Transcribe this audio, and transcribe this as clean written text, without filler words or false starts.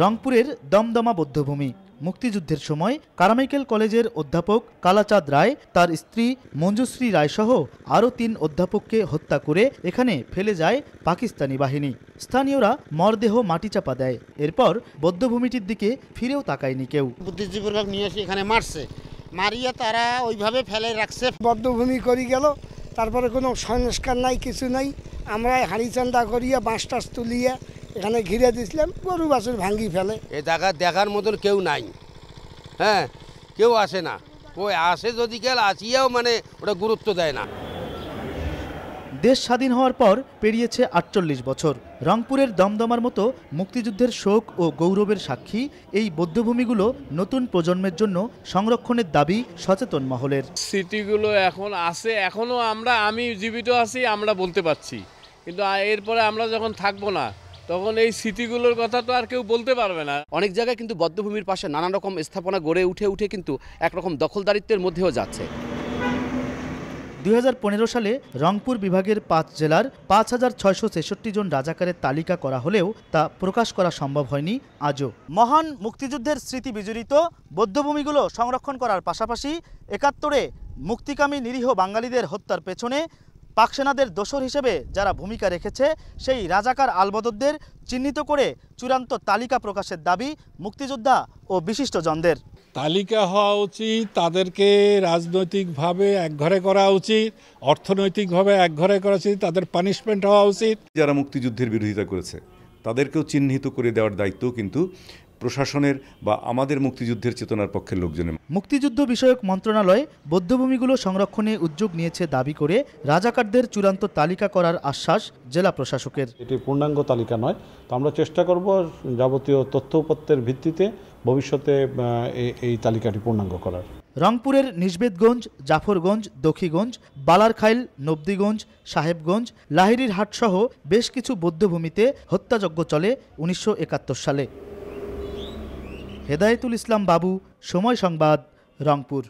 রংপুরের দমদমা বৌদ্ধভূমি। মুক্তিযুদ্ধের সময় কারমাইকেল কলেজের অধ্যাপক কালাচাঁদ রায়, তার স্ত্রী মঞ্জুশ্রী রায় সহ আরও ৩ অধ্যাপককে হত্যা করে এখানে ফেলে যায় পাকিস্তানি বাহিনী। স্থানীয়রা মরদেহ মাটি চাপা দেয়। এরপর বৌদ্ধভূমিটির দিকে ফিরেও তাকায়নি কেউ। বুদ্ধিজীবীরা নিয়ে এসে এখানে মারছে, মারিয়া তারা ওইভাবে ফেলে রাখছে। বদ্ধভূমি করে গেল, তারপরে কোনো সংস্কার নাই, কিছু নাই। আমরা হাড়ি চান্দা করিয়া বাঁশ টাস তুলিয়া এখানে ঘিরে দিয়েছিলাম, গরু বাছুর ভাঙ্গি ফেলে। এই জায়গা দেখার মতন কেউ নাই, হ্যাঁ, কেউ আসে না। ওই আসে যদি গেল আসিয়াও মানে ওটা গুরুত্ব দেয় না। দেশ স্বাধীন হওয়ার পর পেরিয়েছে ৪৮ বছর। রংপুরের দমদমার মতো মুক্তিযুদ্ধের শোক ও গৌরবের সাক্ষী এই বৌদ্ধভূমিগুলো নতুন প্রজন্মের জন্য সংরক্ষণের দাবি সচেতন মহলের। স্মৃতিগুলো এখন আছে, এখনো আমি জীবিত আছি, আমরা বলতে পারছি, কিন্তু এরপরে আমরা যখন থাকবো না তখন এই স্মৃতিগুলোর কথা তো আর কেউ বলতে পারবে না। অনেক জায়গায় কিন্তু বদ্ধভূমির পাশে নানান রকম স্থাপনা গড়ে উঠে কিন্তু একরকম দখলদারিত্বের মধ্যেও যাচ্ছে। ২০১৫ সালে রংপুর বিভাগের ৫ জেলার ৫,৬৬৬ জন রাজাকারের তালিকা করা হলেও তা প্রকাশ করা সম্ভব হয়নি আজও। মহান মুক্তিযুদ্ধের স্মৃতি বিজড়িত বৌদ্ধভূমিগুলো সংরক্ষণ করার পাশাপাশি ৭১-এ মুক্তিকামী নিরীহ বাঙালিদের হত্যার পেছনে পাক সেনাদের দোসর হিসেবে যারা ভূমিকা রেখেছে সেই রাজাকার আলবদরদের চিহ্নিত করে চূড়ান্ত তালিকা প্রকাশের দাবি মুক্তিযোদ্ধা ও বিশিষ্টজনদের। তালিকা হওয়া উচিত, তাদেরকে রাজনৈতিকভাবে একঘরে করা উচিত, অর্থনৈতিকভাবে একঘরে করা উচিত, তাদের পানিশমেন্ট হওয়া উচিত। যারা মুক্তিযুদ্ধের বিরোধিতা করেছে তাদেরকেও চিহ্নিত করে দেওয়ার দায়িত্ব কিন্তু প্রশাসনের বা আমাদের মুক্তিযুদ্ধের চেতনার পক্ষের লোকজনের। মুক্তিযুদ্ধ বিষয়ক মন্ত্রণালয় বৌদ্ধভূমিগুলো সংরক্ষণে উদ্যোগ নিয়েছে দাবি করে রাজাকারদের চূড়ান্ত তালিকা করার আশ্বাস জেলা প্রশাসকের। এটি পূর্ণাঙ্গ তালিকা নয়, তো আমরা চেষ্টা করব যাবতীয় তথ্যপত্রের ভিত্তিতে ভবিষ্যতে এই তালিকাটি পূর্ণাঙ্গ করার। রংপুরের নিসবেতগঞ্জ, জাফরগঞ্জ, দখিগঞ্জ, বালারখাইল, নবদিগঞ্জ, সাহেবগঞ্জ, লাহিড়ীর হাট সহ বেশ কিছু বৌদ্ধভূমিতে হত্যাযজ্ঞ চলে ১৯৭১ সালে। হেদায়েতুল ইসলাম বাবু, সময় সংবাদ, রংপুর।